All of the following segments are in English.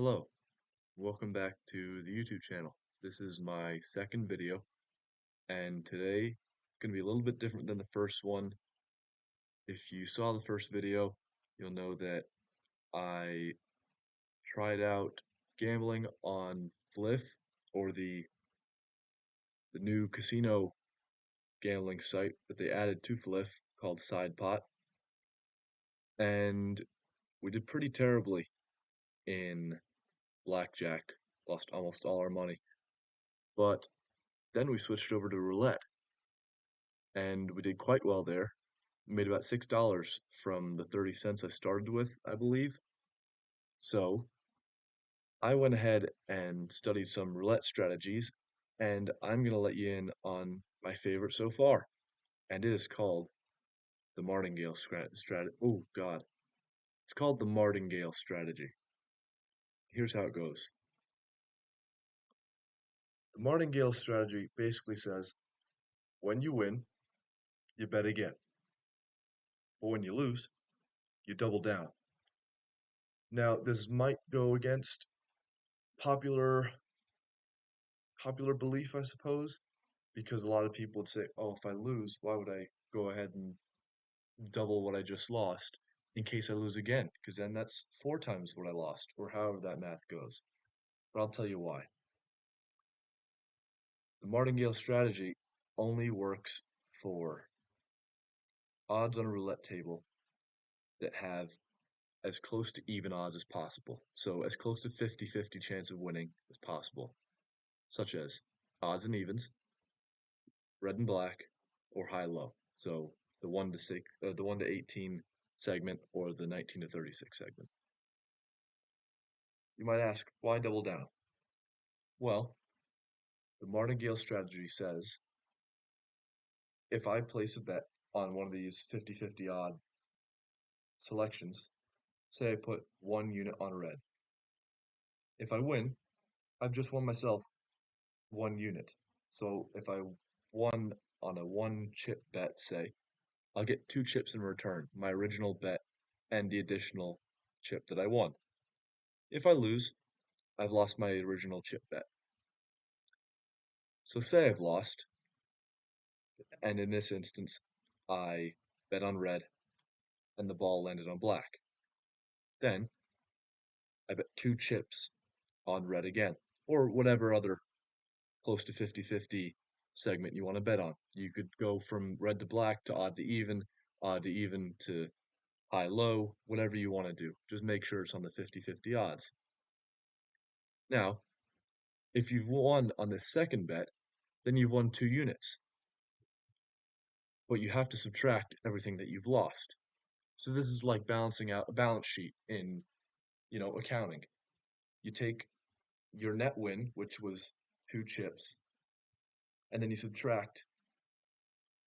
Hello, welcome back to the YouTube channel. This is my second video, and today going to be a little bit different than the first one. If you saw the first video, you'll know that I tried out gambling on Fliff, or the new casino gambling site that they added to Fliff called Sidepot, and we did pretty terribly in blackjack, lost almost all our money. But then we switched over to roulette, and we did quite well there. Made about $6 from the 30 cents I started with, I believe. So I went ahead and studied some roulette strategies, and I'm going to let you in on my favorite so far, and it is called the Martingale strategy. Oh, God. It's called the Martingale strategy. Here's how it goes. The Martingale strategy basically says when you win, you bet again. But when you lose, you double down. Now, this might go against popular popular belief, I suppose, because a lot of people would say, "Oh, if I lose, why would I go ahead and double what I just lost in case I lose again? Because then that's four times what I lost, or however that math goes." But I'll tell you why. The Martingale strategy only works for odds on a roulette table that have as close to even odds as possible. So as close to 50-50 chance of winning as possible, such as odds and evens, red and black, or high-low. So the 1 to 6, the 1 to 18 segment, or the 19 to 36 segment. You might ask, why double down? Well, the Martingale strategy says if I place a bet on one of these 50-50 odd selections, say I put 1 unit on red. If I win, I've just won myself 1 unit. So if I won on a 1 chip bet, say, I'll get 2 chips in return, my original bet and the additional chip that I won. If I lose, I've lost my original chip bet. So say I've lost, and in this instance, I bet on red, and the ball landed on black. Then, I bet 2 chips on red again, or whatever other close to 50-50 segment you want to bet on. You could go from red to black to odd to even to high-low, whatever you want to do. Just make sure it's on the 50-50 odds. Now, if you've won on the second bet, then you've won 2 units. But you have to subtract everything that you've lost. So this is like balancing out a balance sheet in, accounting. You take your net win, which was 2 chips, and then you subtract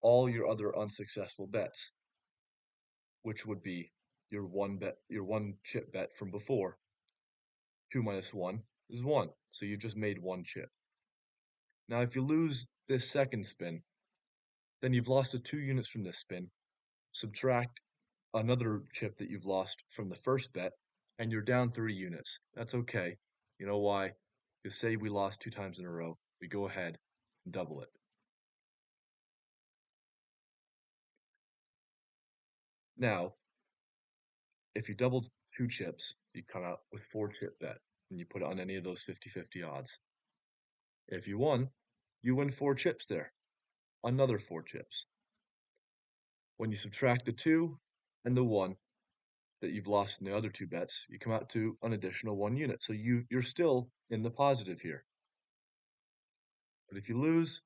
all your other unsuccessful bets, which would be your 1 chip bet from before. 2 minus 1 is 1, so you just made 1 chip. Now, if you lose this second spin, then you've lost the 2 units from this spin. Subtract another chip that you've lost from the first bet, and you're down 3 units. That's okay. You know why? Because say we lost 2 times in a row, we go ahead and double it. Now, if you double 2 chips, you come out with 4 chip bet, and you put it on any of those 50-50 odds. If you won, you win 4 chips there, another 4 chips. When you subtract the 2 and the 1 that you've lost in the other 2 bets, you come out to an additional 1 unit. So you're still in the positive here. But if you lose,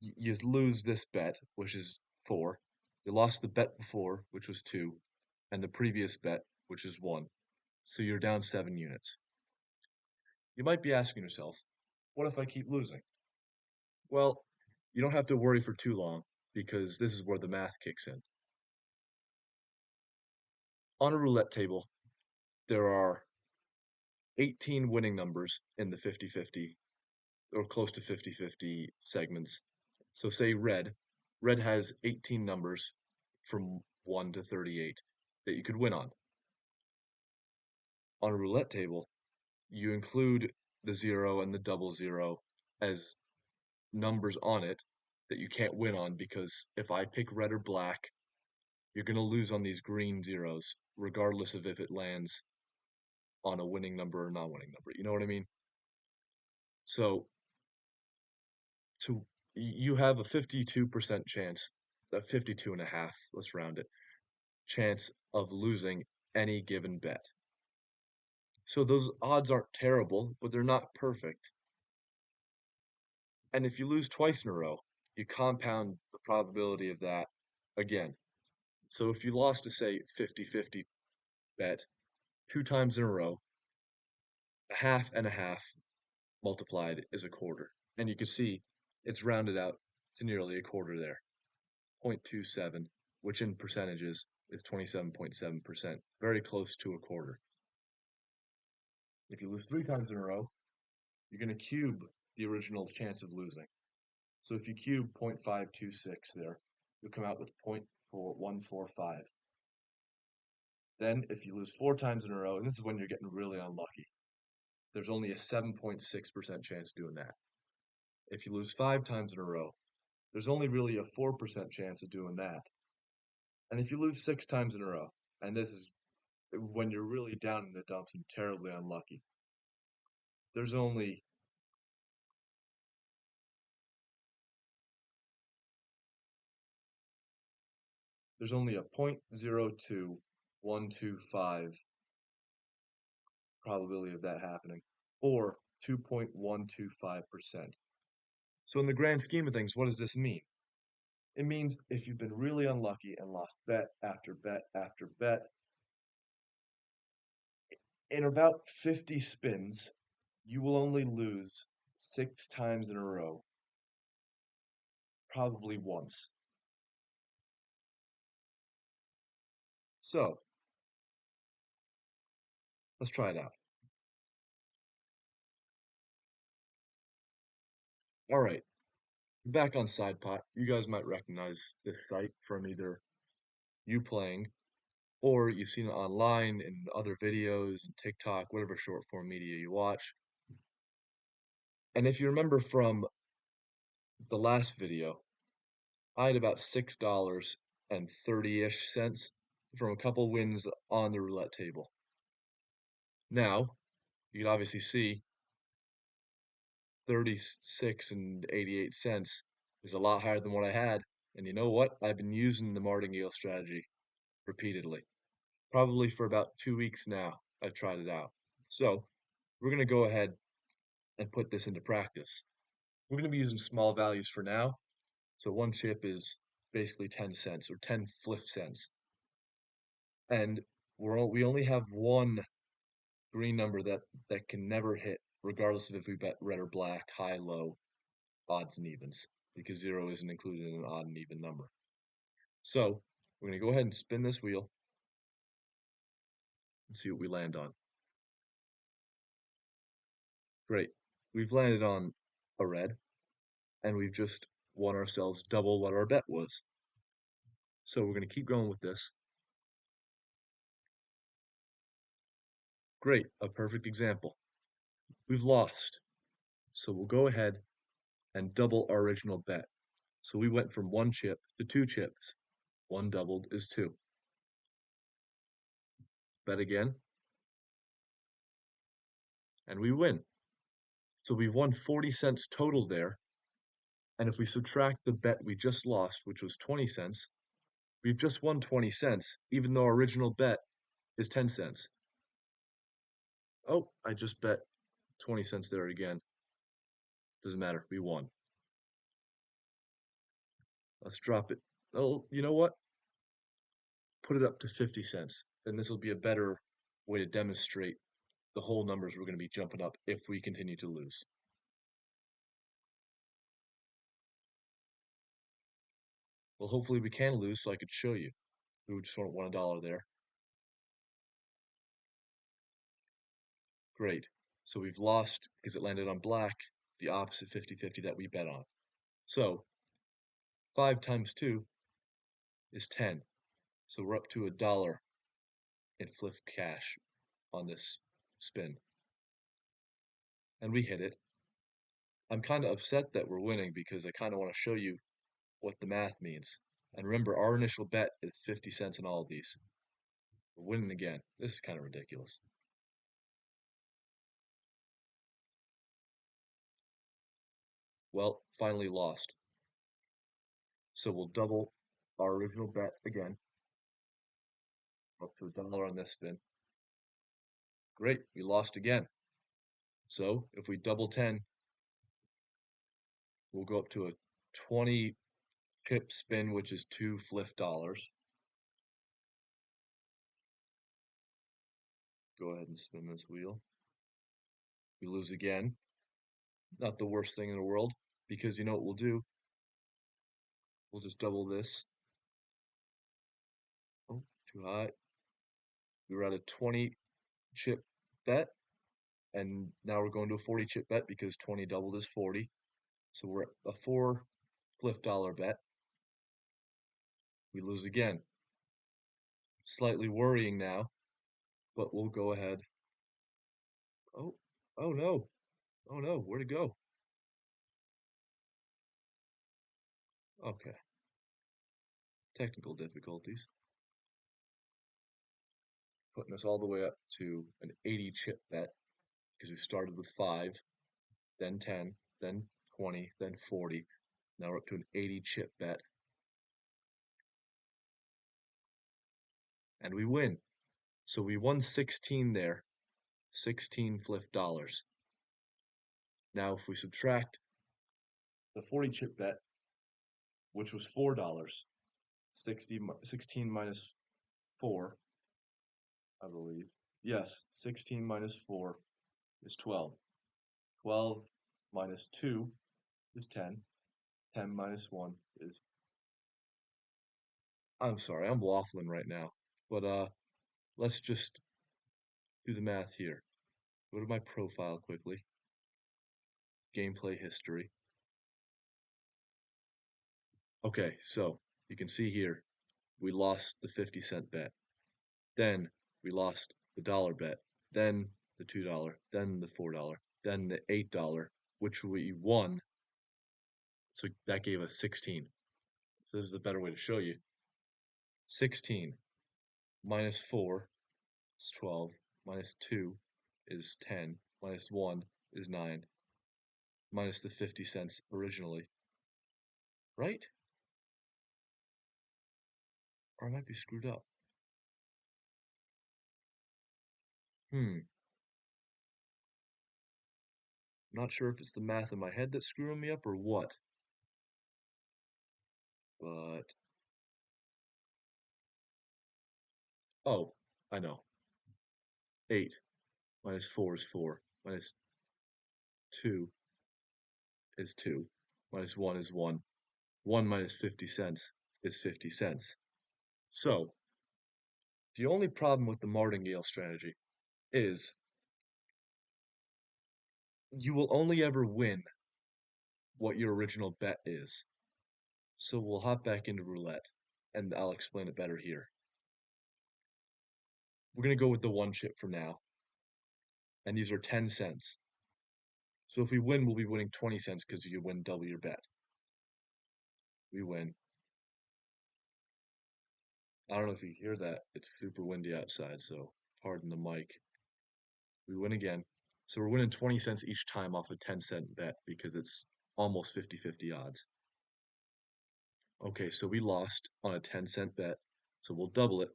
you lose this bet, which is 4. You lost the bet before, which was 2, and the previous bet, which is 1. So you're down 7 units. You might be asking yourself, what if I keep losing? Well, you don't have to worry for too long, because this is where the math kicks in. On a roulette table, there are 18 winning numbers in the 50-50 or close to 50-50 segments. So say red has 18 numbers from 1 to 38 that you could win on. On a roulette table, you include the 0 and the double 0 as numbers on it that you can't win on, because if I pick red or black, you're going to lose on these green zeros, regardless of if it lands on a winning number or non-winning number. You know what I mean? So to you have a 52% chance, a 52 and a half, let's round it, chance of losing any given bet. So those odds aren't terrible, but they're not perfect. And if you lose twice in a row, you compound the probability of that again. So if you lost to, say, 50-50 bet 2 times in a row, a half multiplied is a quarter. And you can see it's rounded out to nearly a quarter there, 0.27, which in percentages is 27.7%, very close to a quarter. If you lose 3 times in a row, you're going to cube the original chance of losing. So if you cube 0.526 there, you'll come out with 0.4145. Then if you lose 4 times in a row, and this is when you're getting really unlucky, there's only a 7.6% chance of doing that. If you lose 5 times in a row, there's only really a 4% chance of doing that. And if you lose 6 times in a row, and this is when you're really down in the dumps and terribly unlucky, there's only a 0.02125 probability of that happening, or 2.125%. So in the grand scheme of things, what does this mean? It means if you've been really unlucky and lost bet after bet after bet, in about 50 spins, you will only lose 6 times in a row, probably once. So, let's try it out. All right, back on Sidepot. You guys might recognize this site from either you playing or you've seen it online in other videos and TikTok, whatever short form media you watch. And if you remember from the last video, I had about $6 and 30-ish cents from a couple wins on the roulette table. Now, you can obviously see 36 and 88 cents is a lot higher than what I had. And you know what? I've been using the Martingale strategy repeatedly. Probably for about 2 weeks now, I've tried it out. So we're going to go ahead and put this into practice. We're going to be using small values for now. So one chip is basically 10 cents or 10 Fliff cents. And we only have one green number that can never hit, regardless of if we bet red or black, high, low, odds and evens, because 0 isn't included in an odd and even number. So we're going to go ahead and spin this wheel and see what we land on. Great. We've landed on a red, and we've just won ourselves double what our bet was. So we're going to keep going with this. Great, a perfect example. We've lost, so we'll go ahead and double our original bet. So we went from 1 chip to 2 chips. 1 doubled is 2. Bet again, and we win. So we've won 40 cents total there, and if we subtract the bet we just lost, which was 20 cents, we've just won 20 cents, even though our original bet is 10 cents. Oh, I just bet 20 cents there again. Doesn't matter, we won. Let's drop it. Oh, you know what? Put it up to 50 cents. And this will be a better way to demonstrate the whole numbers we're going to be jumping up if we continue to lose. Well, hopefully we can lose so I could show you. We just won $1 there. Great. So we've lost because it landed on black, the opposite 50-50 that we bet on. So 5 times 2 is 10. So we're up to $1 in Fliff cash on this spin. and we hit it. I'm kind of upset that we're winning because I kind of want to show you what the math means. And remember, our initial bet is 50 cents on all of these. We're winning again. This is kind of ridiculous. Well, finally lost. So we'll double our original bet again. Up to $1 on this spin. Great, we lost again. So if we double 10, we'll go up to a 20 chip spin, which is two Fliff dollars. Go ahead and spin this wheel. We lose again. Not the worst thing in the world, because you know what we'll do? We'll just double this. Oh, too high. We were at a 20 chip bet, and now we're going to a 40 chip bet because 20 doubled is 40. So we're at a 4 Fliff dollar bet. We lose again. Slightly worrying now, but we'll go ahead. Oh, oh no. Oh no, where'd it go? Okay, technical difficulties. Putting us all the way up to an 80 chip bet because we started with 5, then 10, then 20, then 40. Now we're up to an 80 chip bet. And we win. So we won 16 there, 16 Fliff dollars. Now if we subtract the 40 chip bet, which was $4, 16 minus 4, I believe. Yes, 16 minus 4 is 12. 12 minus 2 is 10. 10 minus 1 is... I'm sorry, I'm waffling right now. But let's just do the math here. Go to my profile quickly. Gameplay history. Okay, so you can see here, we lost the 50-cent bet. Then we lost the dollar bet. Then the $2, then the $4, then the $8, which we won. So that gave us 16. So this is a better way to show you. 16 minus 4 is 12, minus 2 is 10, minus 1 is 9, minus the 50 cents originally. Right? Or I might be screwed up. Not sure if it's the math in my head that's screwing me up or what. But, oh, I know. 8 minus 4 is 4, minus 2 is 2, minus 1 is 1. 1 minus 50 cents is 50 cents. So, the only problem with the Martingale strategy is you will only ever win what your original bet is. So we'll hop back into roulette, and I'll explain it better here. We're going to go with the one chip for now, and these are 10 cents. So if we win, we'll be winning 20 cents because you win double your bet. We win. I don't know if you hear that. It's super windy outside, so pardon the mic. We win again. So we're winning 20 cents each time off a 10-cent bet because it's almost 50-50 odds. Okay, so we lost on a 10-cent bet, so we'll double it.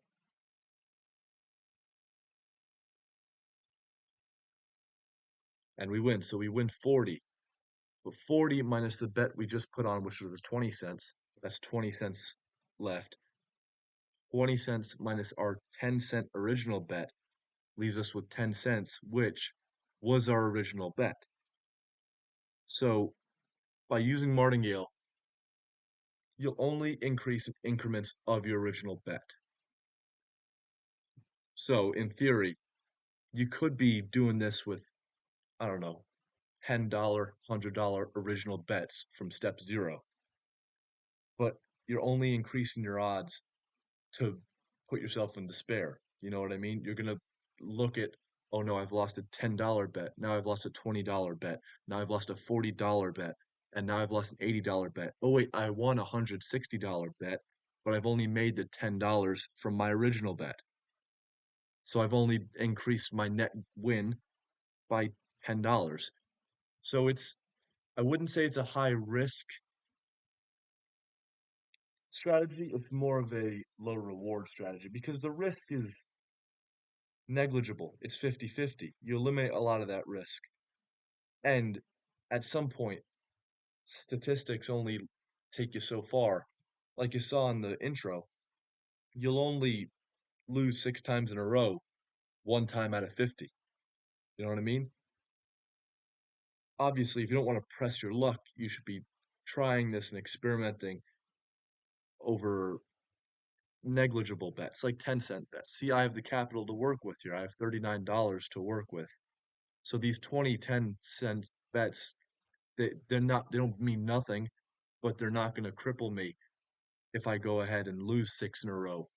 And we win, so we win 40. But 40 minus the bet we just put on, which was 20 cents, that's 20 cents left. 20 cents minus our 10-cent original bet leaves us with 10 cents, which was our original bet. So by using Martingale, you'll only increase in increments of your original bet. So in theory, you could be doing this with, I don't know, $10, $100 original bets from step 0. But you're only increasing your odds to put yourself in despair. You know what I mean? You're going to look at Oh no, I've lost a $10 bet. Now I've lost a $20 bet. Now I've lost a $40 bet. And now I've lost an $80 bet. Oh wait, I won a $160 bet, but I've only made the $10 from my original bet. So I've only increased my net win by $10. So I wouldn't say it's a high risk strategy. It's more of a low reward strategy because the risk is negligible. It's 50-50. You eliminate a lot of that risk. And at some point, statistics only take you so far. Like you saw in the intro, you'll only lose 6 times in a row, 1 time out of 50. You know what I mean? Obviously, if you don't want to press your luck, you should be trying this and experimenting over negligible bets, like 10-cent bets. See, I have the capital to work with here. I have $39 to work with. So these 20, 10-cent bets, they don't mean nothing, but they're not going to cripple me if I go ahead and lose 6 in a row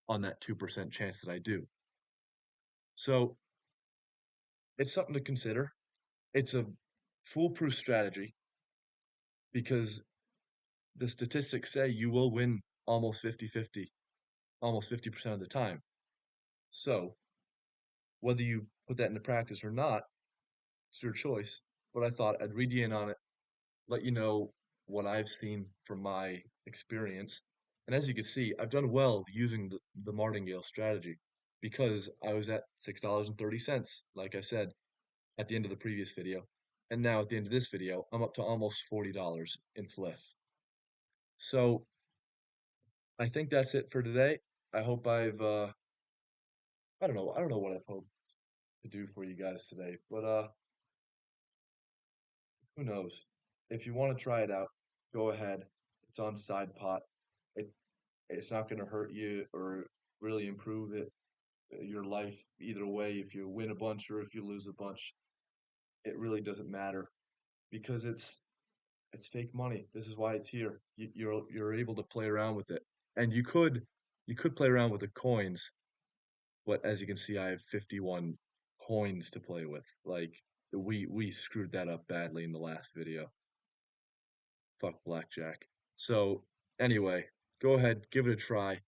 on that 2% chance that I do. So it's something to consider. It's a foolproof strategy because the statistics say you will win almost 50-50, almost 50% of the time. So whether you put that into practice or not, it's your choice. But I thought I'd read you in on it, let you know what I've seen from my experience. And as you can see, I've done well using the Martingale strategy because I was at $6.30, like I said, at the end of the previous video. And now at the end of this video, I'm up to almost $40 in Fliff. So I think that's it for today. I hope I don't know what I've hoped to do for you guys today, but who knows? If you want to try it out, go ahead. It's on Sidepot. It it's not going to hurt you or really improve your life either way. If you win a bunch or if you lose a bunch, it really doesn't matter because it's fake money. This is why it's here. You're able to play around with it, and you could play around with the coins, but as you can see, I have 51 coins to play with. Like we screwed that up badly in the last video. Fuck blackjack. So anyway, go ahead, give it a try,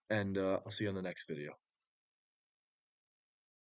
and I'll see you on the next video.